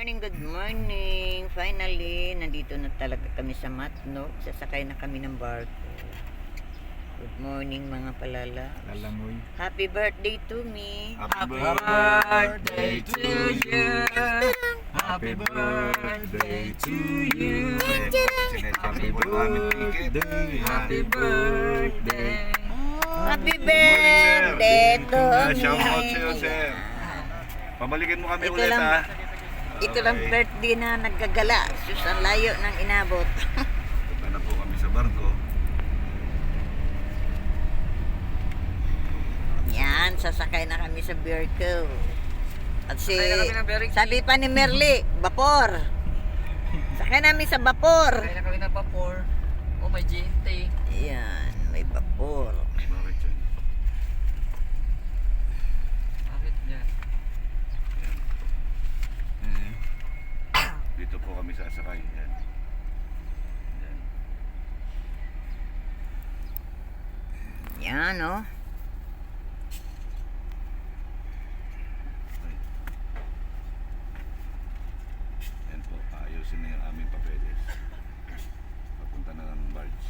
morning, good morning. Finally, nandito na talaga kami sa Matnog. Sasakay na kami ng barko. Good morning mga palala. Lalangoy. Happy birthday to me. Happy birthday to you. Happy birthday to you. Happy birthday. Happy birthday. Happy birthday to me. Shout out sa'yo, sir. Pabalikin mo kami Ito ulit, lang. ha? Ito lang birthday na naggagala. Sus, ang layo ng inabot. Punta na po kami sa barko. Yan, sasakay na kami sa barko. At si, Sakay na kami ng barko. sabi pa ni Merly, vapor. Sakay namin sa vapor. Kaya na kami ng vapor. Oh, may GNT. Yan, may vapor. Bakit yan? Bakit yan? Dito po kami sasakay. Yan. Yan. Yan, oh. Ay. Yan po, ayusin na yung aming papeles. Papunta na ng barge.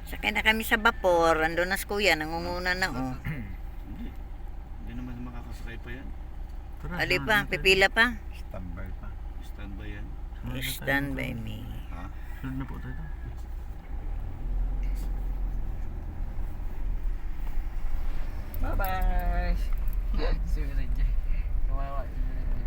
Sakay na kami sa vapor. Ando na si kuya, nangunguna na, oh. Hindi. Hindi naman makakasakay pa yan. Ali pa, pipila pa. Standby pa. Standby yan. Stand by me. Ha? Sunod na po tayo. Bye-bye! Si Renje. Kawawa. Si Renje.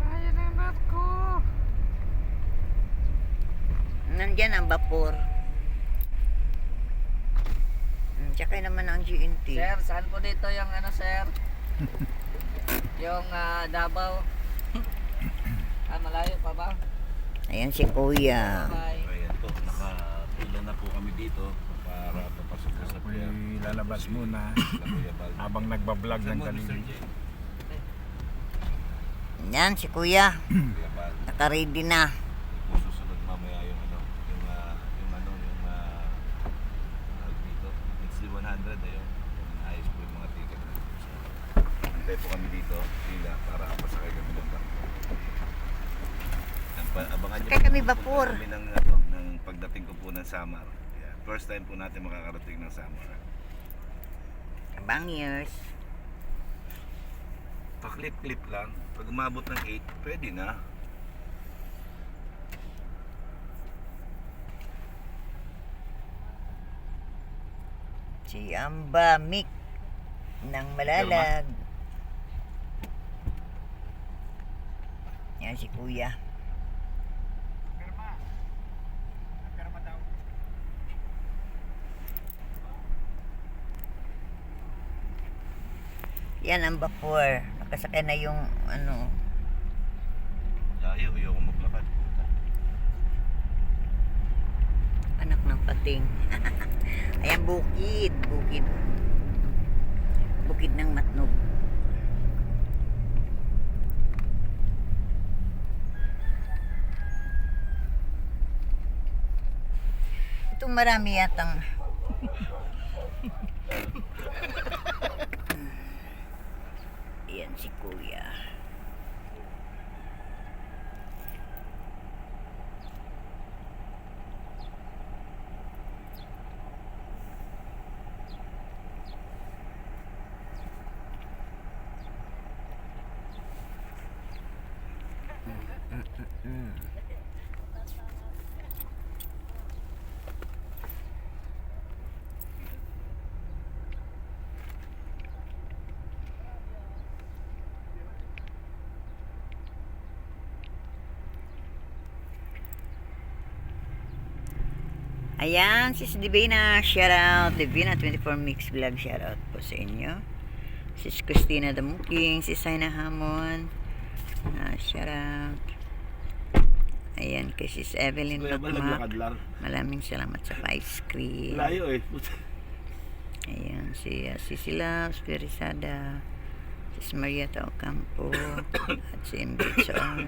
Ayan ang barko! Nandyan ang vapor. Tsaka naman ang GNT. Sir, saan po dito yung ano, sir? Yung Davao. Malayo pa ba? Ayan si kuya. Bye. Ayan po, nakapila na po kami dito para papasok na sa pier. Ako'y lalabas muna Kuya Bal. habang nagbablog Saan ng mo, Mr. kalili. J? Yan si kuya. Kuya Bal. Naka-ready na. Po susunod mamaya yung ano, yung dito. It's the 100 ayun. Ayos po yung mga ticket na. Antay po kami dito, pila para pasakay kami ng barko. Abangan niyo Sakay kami po, vapor. punta kami ng, ng pagdating ko po ng Samar. Yeah. First time po natin makakarating ng Samar. Bangers. Pa-clip-clip lang. Pag umabot ng 8, pwede na. Si Amba Mick ng Malalag. Yan si kuya. Yan ang vapor. Nakasakay na yung ano. Layo, ayoko maglakad. Anak ng pating. Ayan, bukid. Bukid. Bukid ng Matnog. Itong marami yatang ayan si kuya. Ayan, sis Divina, shout out. Divina 24 Mix Vlog, shout out po sa inyo. Sis Christina Damuking, sis Saina Hamon, shout out. Ayan, kay sis Evelyn Kuya Bal, Makmak. naglakad lang. Maraming salamat sa ice cream. Layo eh. Ayan, si Sila, Spirisada, Sis Marieta Ocampo at si MBHR.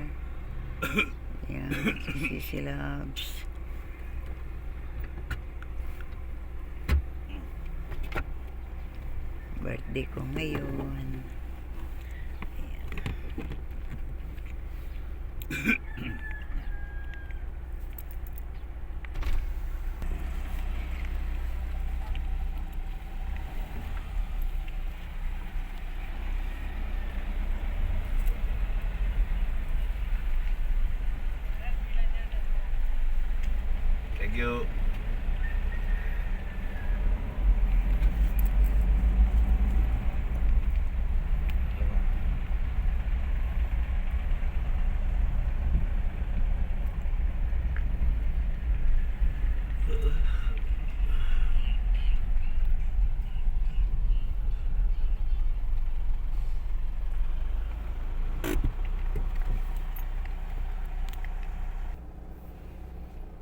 Yan, si Sisi Labs. Birthday ko ngayon. Thank you.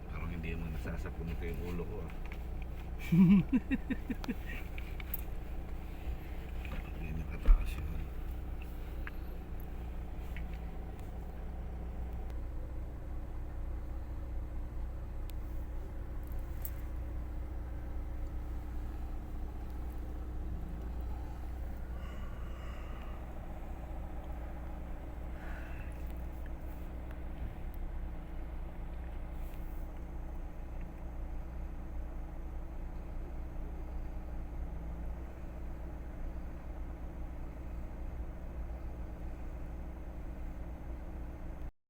Parang hindi mo nasasapon ito yung ulo ko ah.